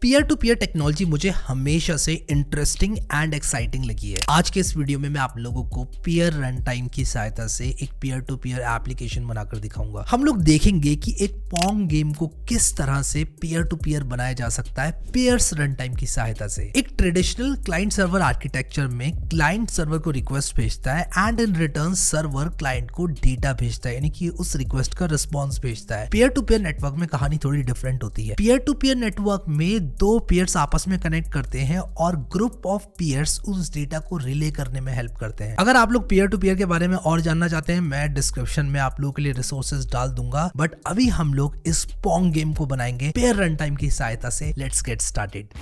Peer to peer technology मुझे हमेशा से इंटरेस्टिंग एंड एक्साइटिंग लगी है। आज के इस वीडियो में मैं आप लोगों को पीयर रन टाइम की सहायता से एक पीयर टू पीयर एप्लीकेशन बनाकर दिखाऊंगा। हम लोग देखेंगे कि एक पोंग गेम को किस तरह से पीयर टू पीयर बनाया जा सकता है पीयर्स रन टाइम की सहायता से। एक ट्रेडिशनल क्लाइंट सर्वर आर्किटेक्चर में क्लाइंट सर्वर को रिक्वेस्ट भेजता है and in return server client को डेटा भेजता है, यानी कि उस रिक्वेस्ट का रिस्पॉन्स भेजता है। पीयर टू पीयर नेटवर्क में कहानी थोड़ी डिफरेंट होती है। पीयर टू पीयर नेटवर्क में दो पीयर्स आपस में कनेक्ट करते हैं और ग्रुप ऑफ पीयर्स उस डेटा को रिले करने में हेल्प करते हैं। अगर आप लोग पीयर टू पीयर के बारे में और जानना चाहते हैं, मैं डिस्क्रिप्शन में आप लोगों के लिए रिसोर्सेज डाल दूंगा, बट अभी हम लोग इस पोंग गेम को बनाएंगे पेयर रन टाइम की सहायता से। Let's get started.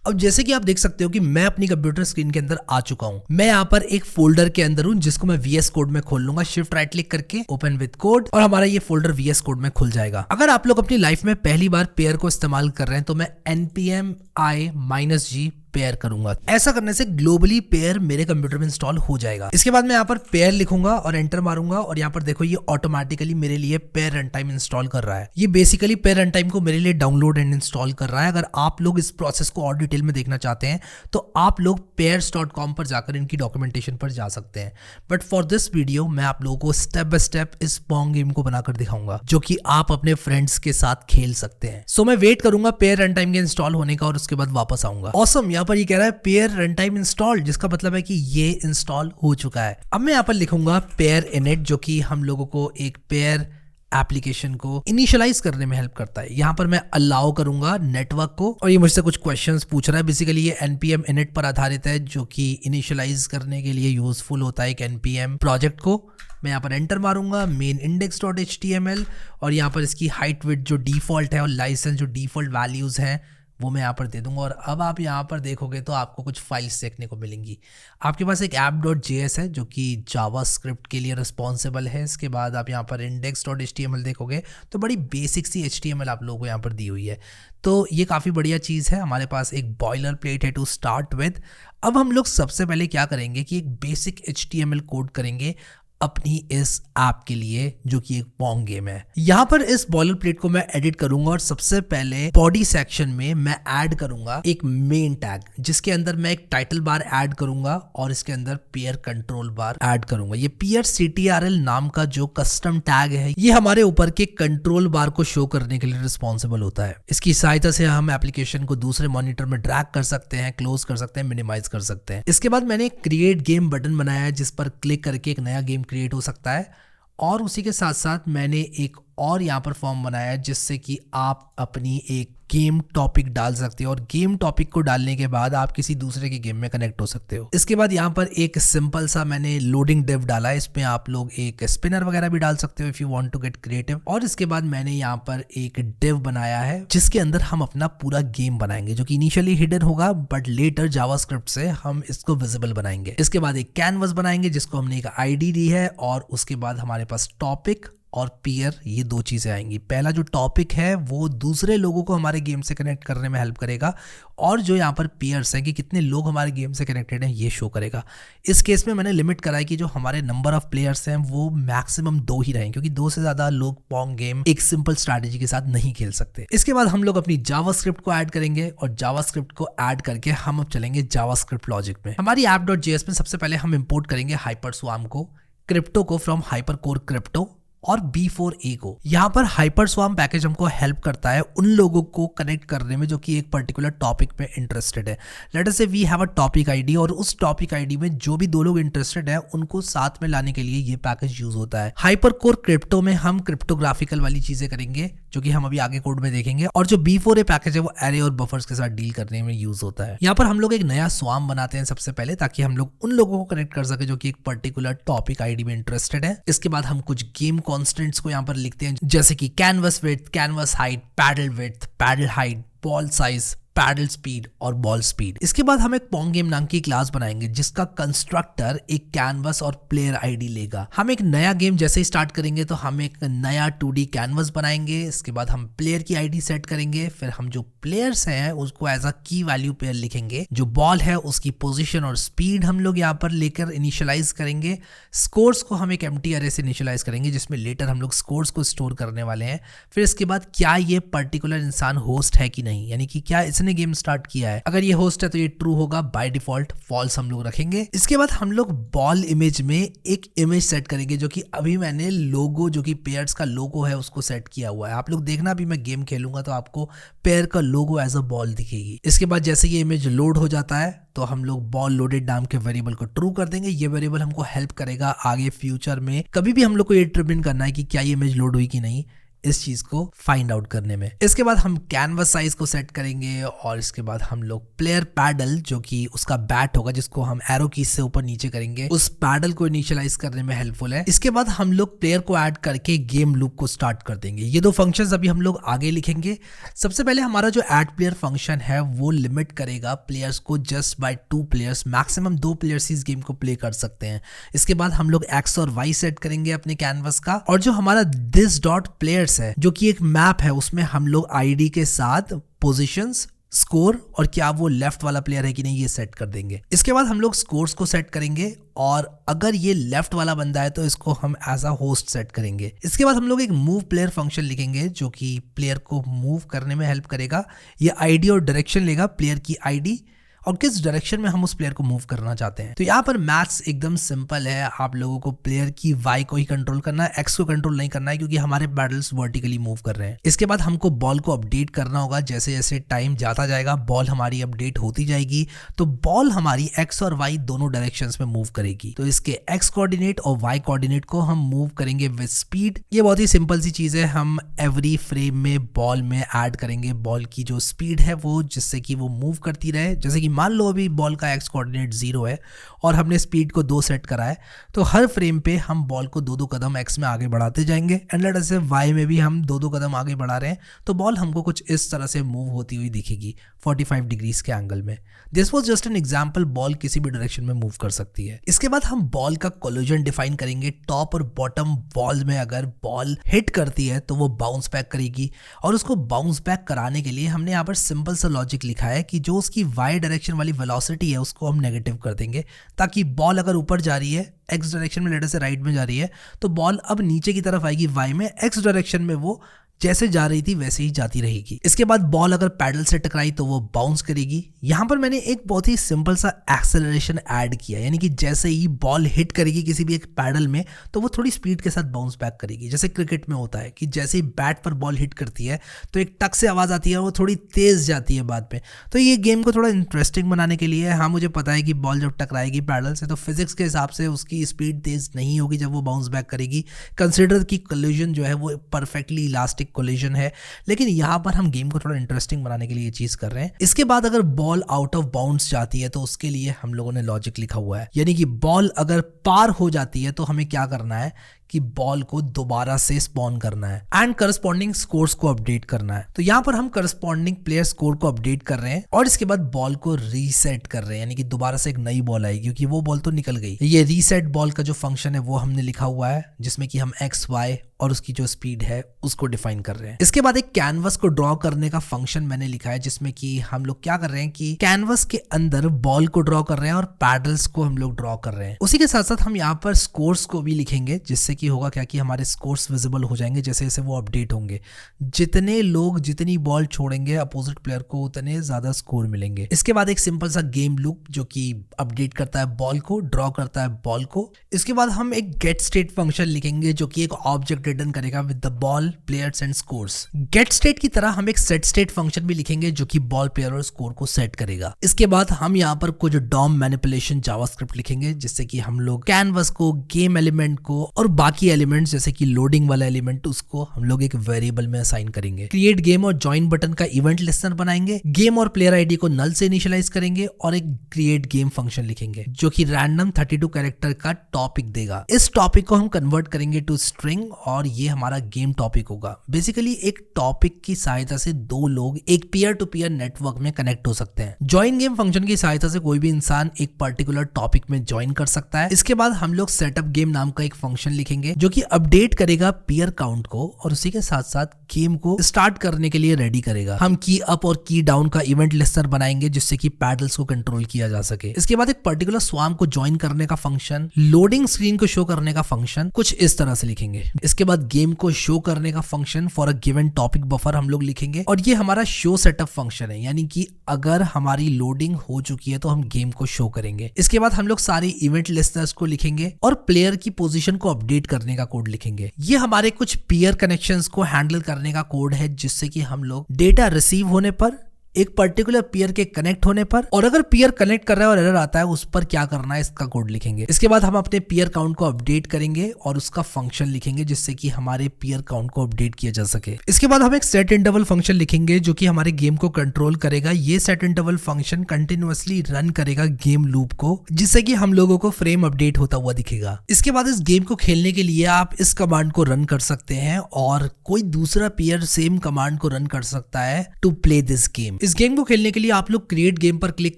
अब जैसे कि आप देख सकते हो कि मैं अपनी कंप्यूटर स्क्रीन के अंदर आ चुका हूं। मैं यहाँ पर एक फोल्डर के अंदर हूं जिसको मैं VS कोड में खोल लूंगा। शिफ्ट राइट क्लिक करके ओपन विद कोड और हमारा ये फोल्डर VS कोड में खुल जाएगा। अगर आप लोग अपनी लाइफ में पहली बार पेयर को इस्तेमाल कर रहे हैं तो मैं npm i-g पेयर करूंगा। ऐसा करने से ग्लोबली पेयर मेरे कंप्यूटर में इंस्टॉल हो जाएगा। इसके बाद मैं यहाँ पर पेयर लिखूंगा और एंटर मारूंगा और यहाँ पर देखो ये ऑटोमेटिकली मेरे लिए पेयर रन टाइम इंस्टॉल कर रहा है। ये बेसिकली पेयर रन टाइम को मेरे लिए डाउनलोड एंड इंस्टॉल कर रहा है। अगर आप लोग इस प्रोसेस को और डिटेल में देखना चाहते हैं तो आप लोग pairs.com पर जाकर इनकी डॉक्यूमेंटेशन पर जा सकते हैं। बट फॉर दिस वीडियो मैं आप लोगों को स्टेप बाय स्टेप इस पोंग गेम को बनाकर दिखाऊंगा जो कि आप अपने फ्रेंड्स के साथ खेल सकते हैं। सो मैं वेट करूंगा पेयर रन टाइम के इंस्टॉल होने का और उसके बाद वापस आऊंगा। ऑसम, यहाँ पर ये कह रहा है पेयर रन टाइम इंस्टॉल, जिसका मतलब है कि ये इंस्टॉल हो चुका है। अब मैं यहाँ पर लिखूंगा पेयर इनिट, जो कि हम लोगों को एक पेयर एप्लीकेशन को इनिशियलाइज करने में हेल्प करता है। यहाँ पर मैं अलाउ करूंगा नेटवर्क को और ये मुझसे कुछ क्वेश्चंस पूछ रहा है। बेसिकली ये npm init पर आधारित है जो कि इनिशियलाइज करने के लिए यूजफुल होता है एक npm प्रोजेक्ट को। मैं यहाँ पर एंटर मारूंगा मेन index.html और यहाँ पर इसकी हाइट विड्थ जो डिफॉल्ट है और लाइसेंस जो डिफॉल्ट वैल्यूज हैं वो मैं यहाँ पर दे दूंगा। और अब आप यहाँ पर देखोगे तो आपको कुछ फाइल्स देखने को मिलेंगी। आपके पास एक app.js है जो कि जावास्क्रिप्ट के लिए रिस्पॉन्सिबल है। इसके बाद आप यहाँ पर index.html देखोगे तो बड़ी बेसिक सी HTML आप लोगों को यहाँ पर दी हुई है। तो ये काफ़ी बढ़िया चीज़ है। हमारे पास एक बॉयलर प्लेट है टू स्टार्ट विद। अब हम लोग सबसे पहले क्या करेंगे कि एक बेसिक HTML कोड करेंगे अपनी इस ऐप के लिए जो कि एक पोंग गेम है। यहाँ पर इस बॉयलर प्लेट को मैं एडिट करूंगा और सबसे पहले बॉडी सेक्शन में मैं ऐड करूंगा एक मेन टैग जिसके अंदर मैं एक टाइटल बार ऐड करूंगा और इसके अंदर पेयर कंट्रोल बार ऐड करूंगा। ये पेयर CTRL नाम का जो कस्टम टैग है ये हमारे ऊपर के कंट्रोल बार को शो करने के लिए रिस्पॉन्सिबल होता है। इसकी सहायता से हम एप्लीकेशन को दूसरे मॉनिटर में ड्रैग कर सकते हैं, क्लोज कर सकते हैं, मिनिमाइज कर सकते हैं। इसके बाद मैंने क्रिएट गेम बटन बनाया है जिस पर क्लिक करके एक नया गेम क्रिएट हो सकता है और उसी के साथ साथ मैंने एक और यहाँ पर फॉर्म बनाया है जिससे कि आप अपनी एक गेम टॉपिक डाल सकते हो और गेम टॉपिक को डालने के बाद आप किसी दूसरे के गेम में कनेक्ट हो सकते हो। इसके बाद यहाँ पर एक सिंपल सा मैंने लोडिंग डिव डाला है। इसमें आप लोग एक स्पिनर वगैरह भी डाल सकते हो if you want to get creative. और इसके बाद मैंने यहाँ पर एक डिव बनाया है जिसके अंदर हम अपना पूरा गेम बनाएंगे जो कि इनिशियली हिडन होगा बट लेटर जावास्क्रिप्ट से हम इसको विजिबल बनाएंगे। इसके बाद एक कैनवस बनाएंगे जिसको हमने एक ID दी है और उसके बाद हमारे पास टॉपिक और पेयर ये दो चीजें आएंगी। पहला जो टॉपिक है वो दूसरे लोगों को हमारे गेम से कनेक्ट करने में हेल्प करेगा और जो यहाँ पर पेयर्स हैं कि कितने लोग हमारे गेम से कनेक्टेड हैं ये शो करेगा। इस केस में मैंने लिमिट करा है कि जो हमारे नंबर ऑफ प्लेयर्स हैं वो मैक्सिमम 2 ही रहें क्योंकि 2 से ज्यादा लोग पोंग गेम एक सिंपल स्ट्रैटेजी के साथ नहीं खेल सकते। इसके बाद हम लोग अपनी जावास्क्रिप्ट को ऐड करेंगे और जावास्क्रिप्ट को ऐड करके हम अब चलेंगे जावास्क्रिप्ट लॉजिक में। हमारी app.js में सबसे पहले हम इंपोर्ट करेंगे हाइपरस्वार्म को, क्रिप्टो को फ्रॉम हाइपरकोर क्रिप्टो और B4A को। यहाँ पर हाइपरस्वार्म पैकेज हमको हेल्प करता है उन लोगों को कनेक्ट करने में जो कि एक पर्टिकुलर टॉपिक में इंटरेस्टेड है। Let us say we have a topic ID और उस टॉपिक ID में जो भी 2 लोग इंटरेस्टेड है उनको साथ में लाने के लिए ये पैकेज यूज होता है। हाइपरकोर क्रिप्टो में हम क्रिप्टोग्राफिकल वाली चीजें करेंगे जो कि हम अभी आगे कोड में देखेंगे और जो B4A पैकेज है वो एरे और बफर्स के साथ डील करने में यूज होता है। यहाँ पर हम लोग एक नया स्वार्म बनाते हैं सबसे पहले ताकि हम लोग उन लोगों को कनेक्ट कर सके जो कि एक पर्टिकुलर टॉपिक ID में इंटरेस्टेड है। इसके बाद हम कुछ गेम कॉन्स्टेंट्स को यहाँ पर लिखते हैं जैसे कि canvas width, canvas height, paddle width, paddle height, ball size, paddle speed और बॉल स्पीड। इसके बाद हम एक पोंग गेम नाम की क्लास बनाएंगे जिसका कंस्ट्रक्टर एक कैनवस और प्लेयर आईडी लेगा। हम एक नया गेम जैसे ही स्टार्ट करेंगे तो हम एक नया 2D कैनवस बनाएंगे। इसके बाद हम प्लेयर की आईडी सेट करेंगे, फिर हम जो प्लेयर्स हैं उसको एज अ की वैल्यू पेयर लिखेंगे। जो बॉल है उसकी पोजीशन और स्पीड हम लोग यहाँ पर लेकर इनिशियलाइज करेंगे। स्कोर्स को हम एक एम्प्टी अरे से इनिशियलाइज करेंगे जिसमें लेटर हम लोग स्कोर्स को स्टोर करने वाले हैं। फिर इसके बाद क्या ये पर्टिकुलर इंसान होस्ट है कि नहीं, यानी कि क्या इसने गेम स्टार्ट किया है। अगर ये होस्ट है तो ये ट्रू होगा, बाय डिफॉल्ट फॉल्स हम लोग रखेंगे। इसके बाद हम लोग बॉल इमेज में एक इमेज सेट करेंगे जो कि अभी मैंने लोगो जो कि पेयर्स का लोगो है उसको सेट किया हुआ है। आप लोग देखना अभी मैं गेम खेलूंगा तो आपको पेयर का लोगो एज अ बॉल दिखेगी। इसके बाद जैसे ये इमेज लोड हो जाता है तो हम लोग बॉल लोडेड नाम के वेरिएबल को ट्रू कर देंगे। ये वेरिएबल हमको हेल्प करेगा आगे फ्यूचर में कभी भी हम लोग को ये डिटरमिन करना है कि क्या ये इमेज लोड हुई कि नहीं, इस चीज को फाइंड आउट करने में। इसके बाद हम कैनवस साइज को सेट करेंगे और इसके बाद हम लोग प्लेयर पैडल जो कि उसका बैट होगा जिसको हम एरो की से ऊपर नीचे करेंगे, उस पैडल को इनिशियलाइज करने में हेल्पफुल है। इसके बाद हम लोग प्लेयर को ऐड करके गेम लूप को स्टार्ट कर देंगे। ये दो फंक्शंस अभी हम लोग आगे लिखेंगे। सबसे पहले हमारा जो ऐड प्लेयर फंक्शन है वो लिमिट करेगा प्लेयर्स को just by 2 players, maximum 2 players इस गेम को प्ले कर सकते हैं। इसके बाद हम लोग एक्स और वाई सेट करेंगे अपने कैनवस का, और जो हमारा दिस डॉट प्लेयर्स है जो कि एक मैप है उसमें हम लोग आईडी के साथ पोजीशंस, स्कोर और क्या वो लेफ्ट वाला प्लेयर है कि नहीं ये सेट कर देंगे। इसके बाद हम लोग स्कोर्स को सेट करेंगे और अगर ये लेफ्ट वाला बंदा है तो इसको हम एज अ होस्ट सेट करेंगे। इसके बाद हम लोग एक मूव प्लेयर फंक्शन लिखेंगे जो कि प्लेयर को मूव करने में हेल्प करेगा। ये आईडी और डायरेक्शन लेगा, प्लेयर की आईडी और किस डायरेक्शन में हम उस प्लेयर को मूव करना चाहते हैं। तो यहाँ पर मैथ्स एकदम सिंपल है, आप लोगों को प्लेयर की वाई को ही कंट्रोल करना है, एक्स को कंट्रोल नहीं करना है क्योंकि हमारे पैडल्स वर्टिकली मूव कर रहे हैं। इसके बाद हमको बॉल को अपडेट करना होगा। जैसे जैसे टाइम जाता जाएगा बॉल हमारी अपडेट होती जाएगी, तो बॉल हमारी एक्स और वाई दोनों डायरेक्शंस में मूव करेगी। तो इसके एक्स कोऑर्डिनेट और वाई कोऑर्डिनेट को हम मूव करेंगे विद स्पीड। ये बहुत ही सिंपल सी चीज है, हम एवरी फ्रेम में बॉल में ऐड करेंगे बॉल की जो स्पीड है वो, जिससे कि वो मूव करती रहे। जैसे कि मान लो अभी बॉल का एक्स कोऑर्डिनेट 0 है और हमने स्पीड को 2 सेट करा है, तो हर फ्रेम पे हम बॉल को 2-2 कदम एक्स में आगे बढ़ाते जाएंगे। एंड लेट अस से वाई में भी हम 2-2 कदम आगे बढ़ा रहे हैं, तो बॉल हमको कुछ इस तरह से मूव होती हुई दिखेगी 45 डिग्रीज के एंगल में। This was just an example, ball किसी भी डायरेक्शन में मूव कर सकती है। इसके बाद हम बॉल का कोलिजन डिफाइन करेंगे। टॉप और बॉटम बॉल में अगर बॉल हिट करती है तो वो बाउंस बैक करेगी, और उसको बाउंस बैक कराने के लिए हमने यहाँ पर सिंपल सा लॉजिक लिखा है कि जो उसकी वाई डायरेक्शन वाली वेलोसिटी है उसको हम नेगेटिव कर देंगे, ताकि बॉल अगर ऊपर जा रही है एक्स डायरेक्शन में, लेटर से राइट में जा रही है, तो बॉल अब नीचे की तरफ आएगी वाई में, एक्स डायरेक्शन में वो जैसे जा रही थी वैसे ही जाती रहेगी। इसके बाद बॉल अगर पैडल से टकराई तो वो बाउंस करेगी। यहाँ पर मैंने एक बहुत ही सिंपल सा एक्सेलरेशन ऐड किया, यानी कि जैसे ही बॉल हिट करेगी किसी भी एक पैडल में तो वो थोड़ी स्पीड के साथ बाउंस बैक करेगी। जैसे क्रिकेट में होता है कि जैसे ही बैट पर बॉल हिट करती है तो एक टक से आवाज आती है, वो थोड़ी तेज जाती है बाद में। तो ये गेम को थोड़ा इंटरेस्टिंग बनाने के लिए, हाँ मुझे पता है कि बॉल जब टकराएगी पैडल से तो फिजिक्स के हिसाब से उसकी स्पीड तेज नहीं होगी जब वो बाउंस बैक करेगी। कंसिडर की कोलिजन जो है वो परफेक्टली इलास्टिक कोलिजन है, लेकिन यहां पर हम गेम को थोड़ा इंटरेस्टिंग बनाने के लिए ये चीज कर रहे हैं। इसके बाद अगर बॉल आउट ऑफ बाउंड्स जाती है तो उसके लिए हम लोगों ने लॉजिक लिखा हुआ है, यानी कि बॉल अगर पार हो जाती है तो हमें क्या करना है कि बॉल को दोबारा से स्पॉन करना है एंड करस्पॉन्डिंग स्कोर्स को अपडेट करना है। तो यहाँ पर हम करस्पॉन्डिंग प्लेयर स्कोर को अपडेट कर रहे हैं और इसके बाद बॉल को रीसेट कर रहे हैं, यानी कि दोबारा से एक नई बॉल आएगी क्योंकि वो बॉल तो निकल गई। ये रीसेट बॉल का जो फंक्शन है वो हमने लिखा हुआ है जिसमें कि हम एक्स वाई और उसकी जो स्पीड है उसको डिफाइन कर रहे हैं। इसके बाद एक कैनवस को ड्रॉ करने का फंक्शन मैंने लिखा है जिसमें कि हम लोग क्या कर रहे हैं कि कैनवस के अंदर बॉल को ड्रॉ कर रहे हैं और पैडल्स को हम लोग ड्रॉ कर रहे हैं। उसी के साथ साथ हम यहाँ पर स्कोर्स को भी लिखेंगे जिससे कि होगा क्या कि हमारे स्कोर्स विजिबल हो जाएंगे जैसे जैसे वो अपडेट होंगे। जितने लोग जितनी बॉल छोड़ेंगे अपोजिट प्लेयर को उतने ज्यादा स्कोर मिलेंगे। इसके बाद एक सिंपल सा गेम लूप जो कि अपडेट करता है बॉल को, ड्रॉ करता है बॉल को। इसके बाद हम एक गेट स्टेट फंक्शन लिखेंगे जो कि एक ऑब्जेक्ट रिटर्न करेगा with the ball, players and scores. Get state की तरह हम एक सेट स्टेट फंक्शन भी लिखेंगे जो कि बॉल, प्लेयर और स्कोर को सेट करेगा। इसके बाद हम यहाँ पर कुछ डॉम मैनिपुलेशन जावास्क्रिप्ट लिखेंगे जिससे कि हम लोग कैनवस को, गेम एलिमेंट को और बाकी बाकी एलिमेंट्स जैसे कि लोडिंग वाला एलिमेंट उसको हम लोग एक वेरिएबल में असाइन करेंगे। क्रिएट गेम और ज्वाइन बटन का इवेंट लिस्टनर बनाएंगे। गेम और प्लेयर आईडी को नल से इनिशियलाइज करेंगे और एक क्रिएट गेम फंक्शन लिखेंगे जो कि रैंडम 32 कैरेक्टर का टॉपिक देगा। इस टॉपिक को हम कन्वर्ट करेंगे टू स्ट्रिंग और ये हमारा गेम टॉपिक होगा। बेसिकली एक टॉपिक की सहायता से दो लोग एक पीयर टू पीयर नेटवर्क में कनेक्ट हो सकते हैं। ज्वाइन गेम फंक्शन की सहायता से कोई भी इंसान एक पर्टिकुलर टॉपिक में ज्वाइन कर सकता है। इसके बाद हम लोग सेटअप गेम नाम का एक फंक्शन लिखेंगे जो कि अपडेट करेगा पीयर काउंट को और उसी के साथ साथ गेम को स्टार्ट करने के लिए रेडी करेगा। हम की अप और की डाउन का इवेंट लिस्टर बनाएंगे जिससे कि पैडल्स को कंट्रोल किया जा सके। इसके बाद एक पर्टिकुलर स्वाम को ज्वाइन करने का फंक्शन, लोडिंग स्क्रीन को शो करने का फंक्शन कुछ इस तरह से लिखेंगे। इसके बाद गेम को शो करने का function for a given topic buffer हम लोग लिखेंगे और ये हमारा शो सेटअप फंक्शन है, यानी कि अगर हमारी लोडिंग हो चुकी है तो हम गेम को शो करेंगे। इसके बाद हम लोग सारे इवेंट लिस्टनर्स को लिखेंगे और प्लेयर की पोजीशन को अपडेट करने का कोड लिखेंगे। ये हमारे कुछ पीयर कनेक्शंस को हैंडल करने का कोड है जिससे कि हम लोग डेटा रिसीव होने पर, एक पर्टिकुलर पीयर के कनेक्ट होने पर और अगर पीयर कनेक्ट कर रहा है और एरर आता है उस पर क्या करना है इसका कोड लिखेंगे। इसके बाद हम अपने पीयर काउंट को अपडेट करेंगे और उसका फंक्शन लिखेंगे जिससे कि हमारे पीयर काउंट को अपडेट किया जा सके। इसके बाद हम एक सेट इंटरवल फंक्शन लिखेंगे जो कि हमारे गेम को कंट्रोल करेगा। ये set interval function continuously run करेगा गेम लूप को जिससे कि हम लोगों को फ्रेम अपडेट होता हुआ दिखेगा। इसके बाद इस गेम को खेलने के लिए आप इस कमांड को रन कर सकते हैं और कोई दूसरा पीयर सेम कमांड को रन कर सकता है टू प्ले दिस गेम। इस गेम को खेलने के लिए आप लोग क्रिएट गेम पर क्लिक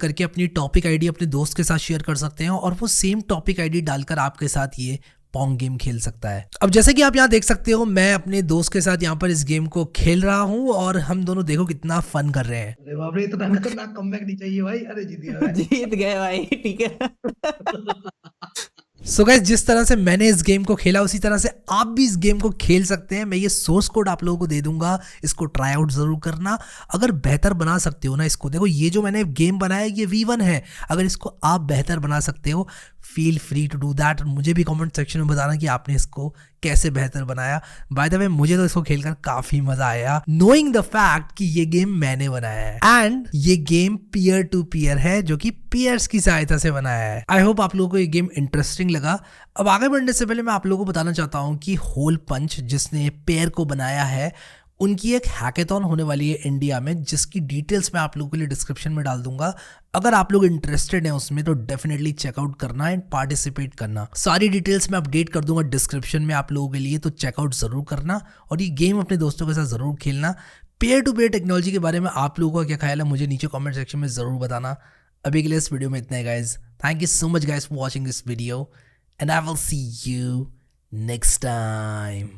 करके अपनी टॉपिक आईडी अपने दोस्त के साथ शेयर कर सकते हैं और वो सेम टॉपिक आईडी डालकर आपके साथ ये पोंग गेम खेल सकता है। अब जैसे कि आप यहाँ देख सकते हो मैं अपने दोस्त के साथ यहाँ पर इस गेम को खेल रहा हूँ और हम दोनों देखो कितना फन कर रहे हैं। अरे बाप रे, इतना खतरनाक कमबैक नहीं चाहिए भाई। अरे जीत गया भाई। जीत गए भाई, ठीक है। सो गाइस, जिस तरह से मैंने इस गेम को खेला उसी तरह से आप भी इस गेम को खेल सकते हैं। मैं ये सोर्स कोड आप लोगों को दे दूंगा, इसको ट्राई आउट जरूर करना। अगर बेहतर बना सकते हो ना इसको, देखो ये जो मैंने गेम बनाया ये V1 है, अगर इसको आप बेहतर बना सकते हो feel free to do that. मुझे भी कमेंट सेक्शन में बताना कि आपने इसको कैसे बेहतर बनाया। बाय द वे मुझे तो इसको खेलकर काफी मजा आया नोइंग द फैक्ट कि ये गेम मैंने बनाया है एंड ये गेम पीयर टू पीयर है जो कि पीयर्स की सहायता से बनाया है। आई होप आप लोगों को ये गेम इंटरेस्टिंग लगा। अब आगे बढ़ने से पहले मैं आप लोगों को बताना चाहता हूँ कि होल पंच जिसने पेयर को बनाया है उनकी एक हैकेथॉन होने वाली है इंडिया में जिसकी डिटेल्स मैं आप लोगों के लिए डिस्क्रिप्शन में डाल दूंगा। अगर आप लोग इंटरेस्टेड हैं उसमें तो डेफिनेटली चेकआउट करना एंड पार्टिसिपेट करना। सारी डिटेल्स मैं अपडेट कर दूंगा डिस्क्रिप्शन में आप लोगों के लिए, तो चेकआउट जरूर करना और ये गेम अपने दोस्तों के साथ जरूर खेलना। पेयर टू पेयर टेक्नोलॉजी के बारे में आप लोगों का क्या ख्याल है मुझे नीचे कॉमेंट सेक्शन में जरूर बताना। अभी के लिए इस वीडियो में इतना है guys. Thank you so much guys for watching this video and I will see you next time.